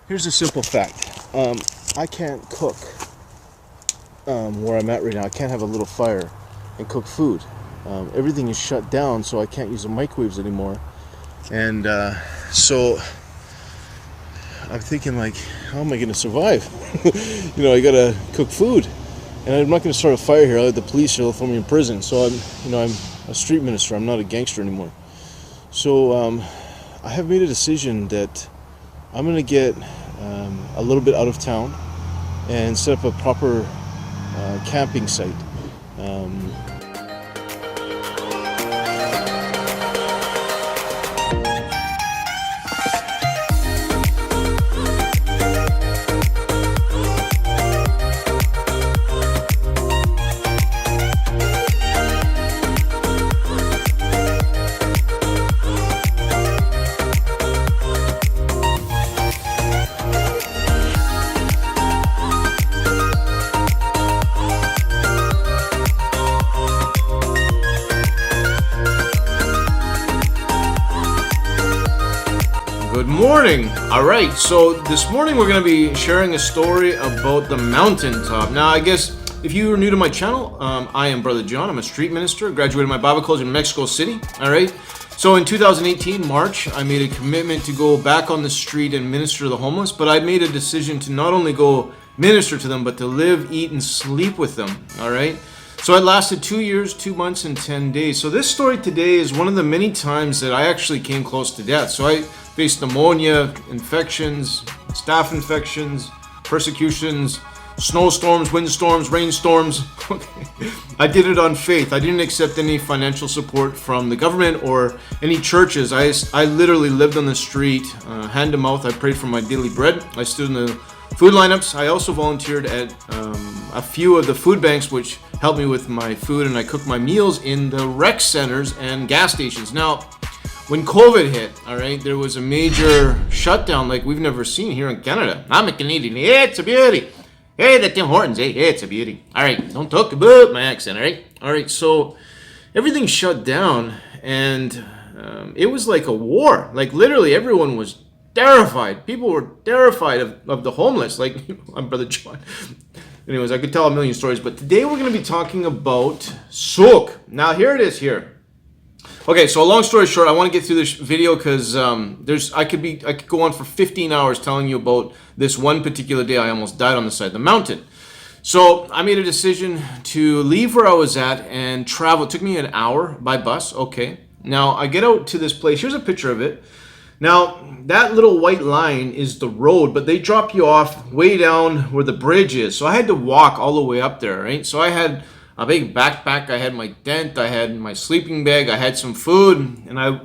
Here's a simple fact. I can't cook where I'm at right now. I can't have a little fire and cook food. Everything is shut down, so I can't use the microwaves anymore. And so I'm thinking, like, how am I going to survive? I got to cook food. And I'm not going to start a fire here. I'll let the police, they'll throw me in prison. So I'm a street minister. I'm not a gangster anymore. So I have made a decision that I'm going to get a little bit out of town and set up a proper camping site. Good morning. All right, so this morning we're going to be sharing a story about the mountaintop. Now, I guess if you are new to my channel, I am Brother John. I'm a street minister. Graduated my Bible college in Mexico City. All right. So in 2018, March, I made a commitment to go back on the street and minister to the homeless. But I made a decision to not only go minister to them, but to live, eat, and sleep with them. All right. So it lasted 2 years, 2 months, and 10 days. So this story today is one of the many times that I actually came close to death. So I faced pneumonia, infections, staph infections, persecutions, snowstorms, windstorms, rainstorms. I did it on faith. I didn't accept any financial support from the government or any churches. I literally lived on the street, hand to mouth. I prayed for my daily bread. I stood in the food lineups. I also volunteered at a few of the food banks, which helped me with my food, and I cooked my meals in the rec centers and gas stations. Now, when COVID hit, all right, there was a major shutdown like we've never seen here in Canada. I'm a Canadian. Yeah, it's a beauty. Hey, the Tim Hortons. Hey, it's a beauty. All right, don't talk about my accent, all right? All right, so everything shut down, and it was like a war. Like, literally, everyone was terrified. People were terrified of the homeless. Like, I'm Brother John. Anyways, I could tell a million stories, but today we're going to be talking about soak. Now, here it is here. Okay, so long story short, I want to get through this video because I could go on for 15 hours telling you about this one particular day I almost died on the side of the mountain. So I made a decision to leave where I was at and travel. It took me an hour by bus. Okay, now I get out to this place. Here's a picture of it. Now, that little white line is the road, but they drop you off way down where the bridge is. So I had to walk all the way up there, right? So I had a big backpack, I had my tent, I had my sleeping bag, I had some food, and I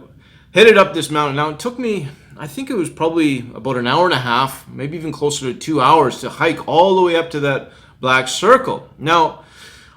headed up this mountain. Now, it took me, I think it was probably about an hour and a half, maybe even closer to 2 hours to hike all the way up to that black circle. Now,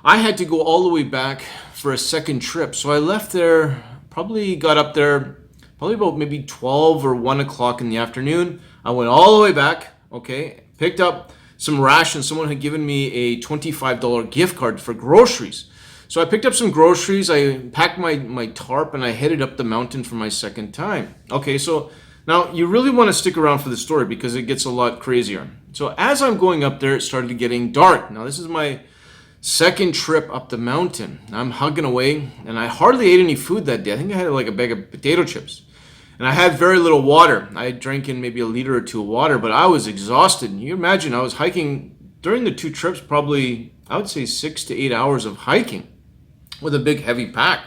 I had to go all the way back for a second trip. So I left there, got up there probably about maybe 12 or 1 o'clock in the afternoon. I went all the way back, okay, picked up some rations. Someone had given me a $25 gift card for groceries. So I picked up some groceries, I packed my tarp, and I headed up the mountain for my second time. Okay, so now you really want to stick around for the story because it gets a lot crazier. So as I'm going up there, it started getting dark. Now this is my second trip up the mountain. I'm hugging away, and I hardly ate any food that day. I think I had like a bag of potato chips. And I had very little water. I drank in maybe a liter or two of water, but I was exhausted. And you imagine I was hiking during the two trips, probably, I would say 6 to 8 hours of hiking with a big heavy pack.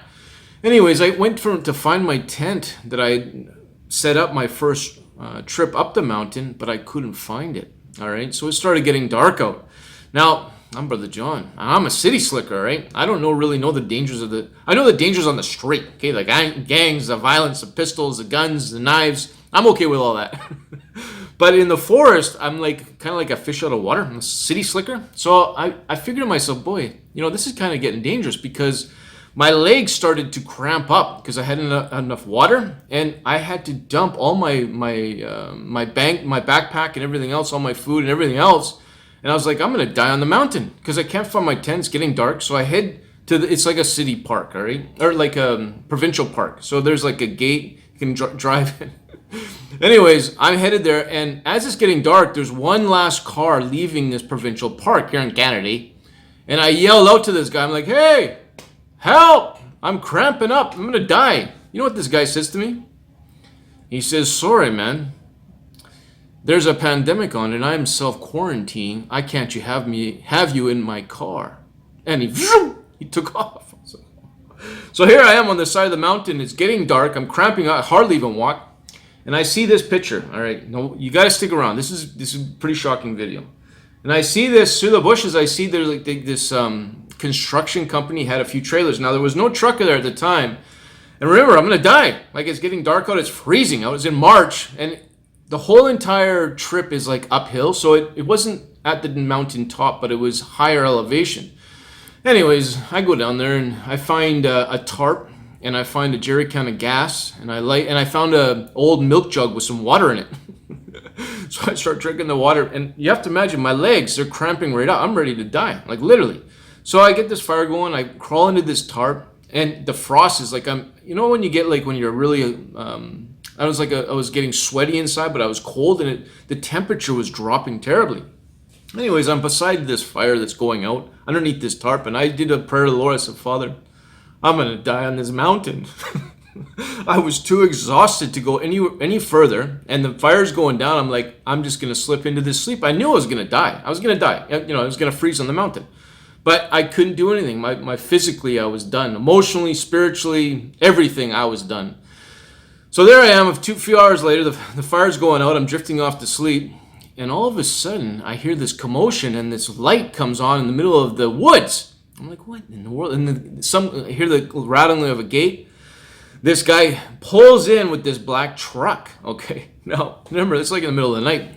Anyways, I went to find my tent that I set up my first trip up the mountain, but I couldn't find it. All right, so it started getting dark out. Now, I'm Brother John. I'm a city slicker, right? I don't really know the dangers I know the dangers on the street, okay? The gangs, the violence, the pistols, the guns, the knives. I'm okay with all that. But in the forest, I'm like kind of like a fish out of water. I'm a city slicker. So I figured to myself, boy, this is kind of getting dangerous because my legs started to cramp up because I hadn't enough water, and I had to dump all my backpack and everything else, all my food and everything else. And I was like, I'm going to die on the mountain because I can't find my tent. It's getting dark. So I head to it's like a city park, all right? Or like a provincial park. So there's like a gate you can drive in. Anyways, I'm headed there, and as it's getting dark, there's one last car leaving this provincial park here in Canada. And I yelled out to this guy, I'm like, hey, help! I'm cramping up. I'm gonna die. You know what this guy says to me? He says, sorry, man. There's a pandemic on and I'm self-quarantining. I can't have you in my car. And he took off. So here I am on the side of the mountain. It's getting dark. I'm cramping up. I hardly even walk. And I see this picture. All right, no, you got to stick around. This is a pretty shocking video. And I see this through the bushes. I see there's like this construction company had a few trailers. Now there was no truck there at the time. And remember, I'm gonna die. Like, it's getting dark out. It's freezing. I was in March, and the whole entire trip is like uphill. So it wasn't at the mountain top, but it was higher elevation. Anyways, I go down there and I find a tarp, and I find a jerry can of gas, and I found a old milk jug with some water in it. So I start drinking the water, and you have to imagine my legs, they're cramping right out. I'm ready to die, like literally. So I get this fire going, I crawl into this tarp, and the frost is like, you know when you get like when you're really, I was getting sweaty inside, but I was cold, and the temperature was dropping terribly. Anyways, I'm beside this fire that's going out underneath this tarp, and I did a prayer to the Lord. I said, Father, I'm gonna die on this mountain. I was too exhausted to go any further, and the fire's going down. I'm like, I'm just gonna slip into this sleep. I knew I was gonna die. I was gonna die. You know, I was gonna freeze on the mountain. But I couldn't do anything. My physically, I was done. Emotionally, spiritually, everything, I was done. So there I am. A few hours later, the fire's going out. I'm drifting off to sleep, and all of a sudden, I hear this commotion, and this light comes on in the middle of the woods. I'm like, what in the world? And I hear the rattling of a gate. This guy pulls in with this black truck. Okay, now remember, it's like in the middle of the night.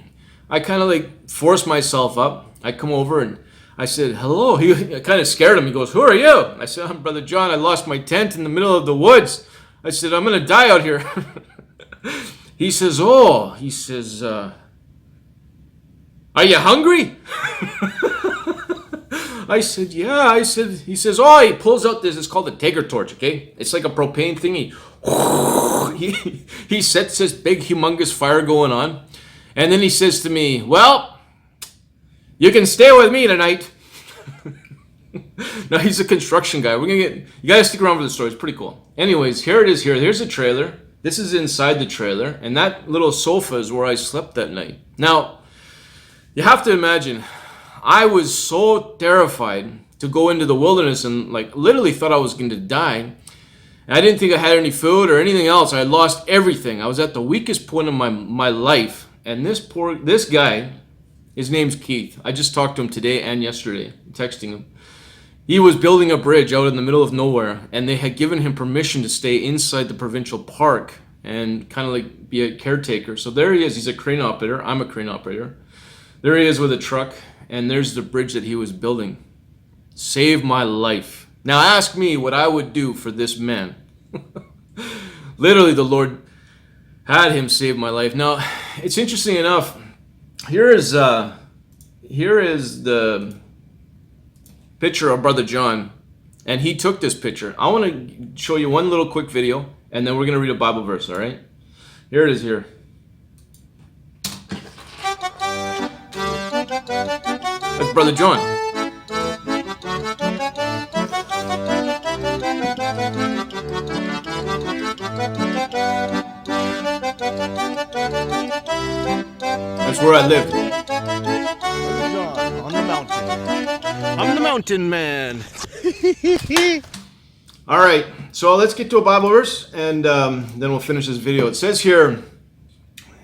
I kind of like force myself up. I come over and I said, hello. I kind of scared him. He goes, who are you? I said, I'm Brother John. I lost my tent in the middle of the woods. I said, I'm going to die out here. He says, are you hungry? I said, yeah. He says, he pulls out this, it's called a Tiger torch, okay? It's like a propane thingy. He sets this big, humongous fire going on. And then he says to me, well, you can stay with me tonight. Now, he's a construction guy. You gotta stick around for the story. It's pretty cool. Anyways, here it is here. Here's a trailer. This is inside the trailer. And that little sofa is where I slept that night. Now, you have to imagine, I was so terrified to go into the wilderness and like literally thought I was going to die. And I didn't think I had any food or anything else. I had lost everything. I was at the weakest point of my life. And this guy, his name's Keith. I just talked to him today and yesterday, texting him. He was building a bridge out in the middle of nowhere, and they had given him permission to stay inside the provincial park and kind of like be a caretaker. So there he is. He's a crane operator. I'm a crane operator. There he is with a truck. And there's the bridge that he was building. Saved my life. Now ask me what I would do for this man. Literally, the Lord had him save my life. Now, it's interesting enough. Here is the picture of Brother John, and he took this picture. I want to show you one little quick video, and then we're going to read a Bible verse, all right? Here it is here. That's Brother John. That's where I lived. Brother John on the mountain. I'm the mountain man. All right, so let's get to a Bible verse, and then we'll finish this video. It says here,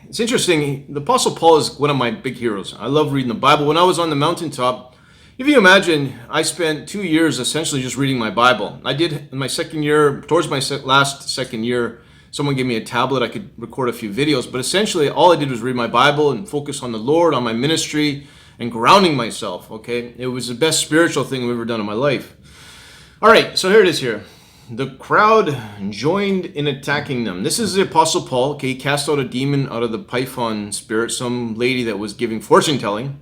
it's interesting, the Apostle Paul is one of my big heroes. I love reading the Bible. When I was on the mountaintop, if you imagine, I spent 2 years essentially just reading my Bible. I did in my second year, towards my last second year, someone gave me a tablet. I could record a few videos, but essentially all I did was read my Bible and focus on the Lord, on my ministry, and grounding myself, okay? It was the best spiritual thing I've ever done in my life. All right, so here it is here. The crowd joined in attacking them. This is the Apostle Paul. Okay, he cast out a demon out of the Python spirit, some lady that was giving fortune telling,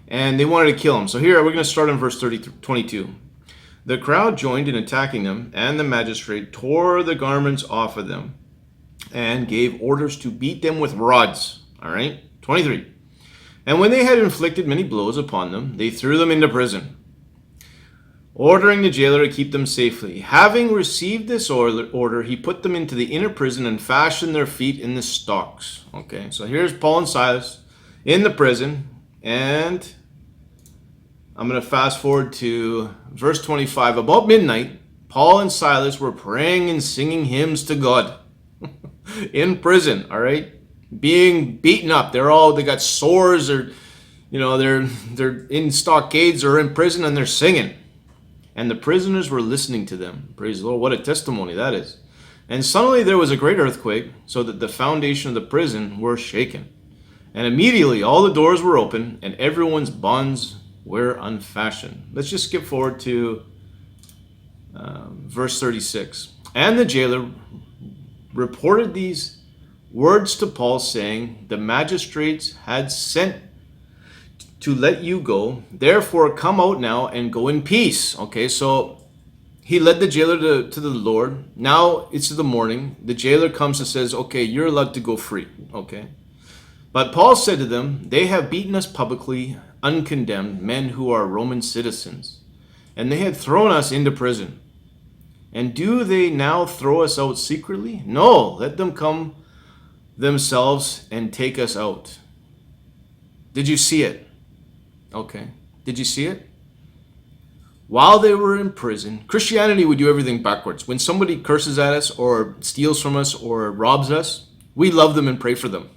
and they wanted to kill him. So here, we're going to start in verse 22. The crowd joined in attacking them, and the magistrate tore the garments off of them and gave orders to beat them with rods. All right, 23. And when they had inflicted many blows upon them, they threw them into prison, ordering the jailer to keep them safely. Having received this order, he put them into the inner prison and fastened their feet in the stocks. Okay, so here's Paul and Silas in the prison, and I'm going to fast forward to verse 25. About midnight, Paul and Silas were praying and singing hymns to God in prison, all right? Being beaten up. They got sores, or they're in stockades or in prison, and they're singing. And the prisoners were listening to them. Praise the Lord. What a testimony that is. And suddenly there was a great earthquake, so that the foundation of the prison were shaken. And immediately all the doors were open, and everyone's bonds were unfastened. Let's just skip forward to verse 36. And the jailer reported these words to Paul, saying, the magistrates had sent to let you go. Therefore, come out now and go in peace. Okay, so he led the jailer to the Lord. Now it's the morning. The jailer comes and says, okay, you're allowed to go free. Okay. But Paul said to them, they have beaten us publicly, uncondemned, men who are Roman citizens, and they had thrown us into prison. And do they now throw us out secretly? No, let them come themselves and take us out. Did you see it? Okay. Did you see it? While they were in prison, Christianity would do everything backwards. When somebody curses at us or steals from us or robs us, we love them and pray for them.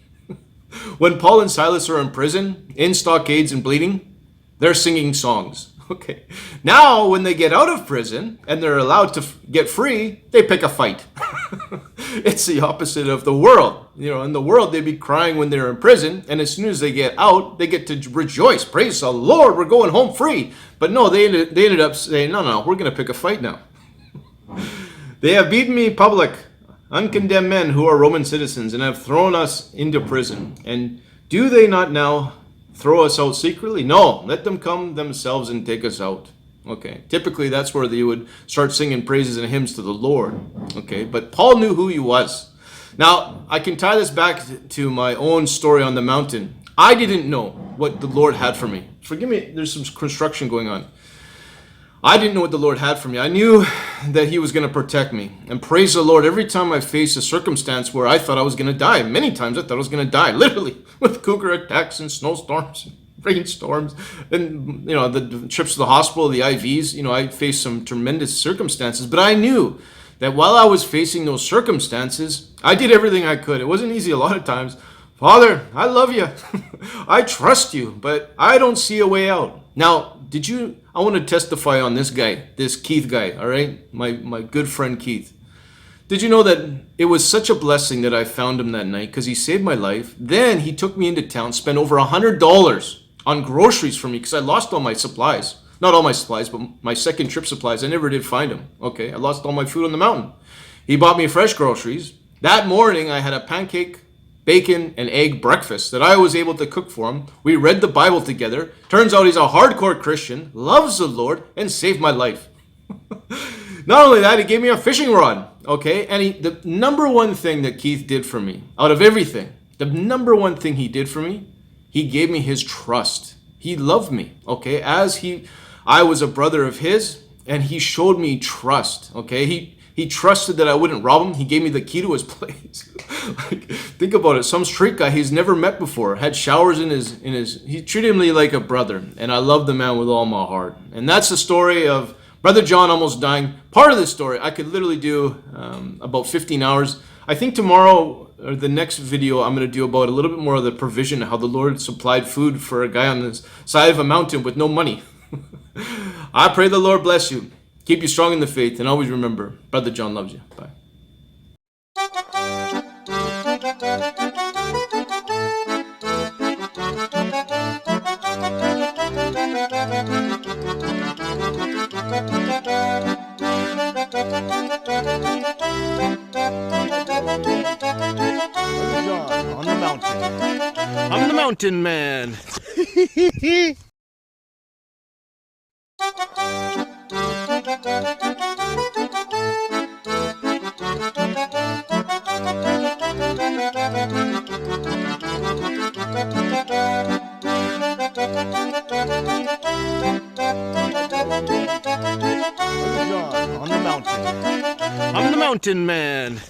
When Paul and Silas are in prison, in stockades and bleeding, they're singing songs. Okay. Now, when they get out of prison and they're allowed to get free, they pick a fight. It's the opposite of the world. In the world, they'd be crying when they're in prison, and as soon as they get out, they get to rejoice. Praise the Lord, we're going home free. But no, they ended up saying, no, we're going to pick a fight now. They have beaten me public, uncondemned men who are Roman citizens, and have thrown us into prison. And do they not now throw us out secretly? No, let them come themselves and take us out. Okay, typically that's where they would start singing praises and hymns to the Lord. Okay, but Paul knew who he was. Now, I can tie this back to my own story on the mountain. I didn't know what the Lord had for me. Forgive me, there's some construction going on. I didn't know what the Lord had for me. I knew that he was going to protect me. And praise the Lord, every time I faced a circumstance where I thought I was going to die, many times I thought I was going to die, literally, with cougar attacks and snowstorms, rainstorms, and the trips to the hospital, the IVs. I faced some tremendous circumstances, but I knew that while I was facing those circumstances, I did everything I could. It wasn't easy a lot of times. Father, I love you. I trust you, but I don't see a way out. Now, I want to testify on this guy, this Keith guy, all right? My good friend Keith. Did you know that it was such a blessing that I found him that night because he saved my life? Then he took me into town, spent over $100 on groceries for me because I lost all my supplies. Not all my supplies, but my second trip supplies. I never did find them. Okay, I lost all my food on the mountain. He bought me fresh groceries. That morning, I had a pancake, bacon, and egg breakfast that I was able to cook for him. We read the Bible together. Turns out he's a hardcore Christian, loves the Lord, and saved my life. Not only that, he gave me a fishing rod. Okay, and the number one thing that Keith did for me, out of everything, the number one thing he did for me, he gave me his trust. He loved me. Okay, I was a brother of his, and he showed me trust. Okay, he trusted that I wouldn't rob him. He gave me the key to his place. Think about it. Some street guy he's never met before had showers in his. He treated me like a brother, and I love the man with all my heart. And that's the story of Brother John almost dying. Part of the story I could literally do about 15 hours. I think tomorrow or the next video I'm going to do about a little bit more of the provision, how the Lord supplied food for a guy on the side of a mountain with no money. I pray the Lord bless you. Keep you strong in the faith, and always remember, Brother John loves you. Bye. Brother John on the mountain. I'm the mountain man. Brother John on the mountain. I'm the mountain man.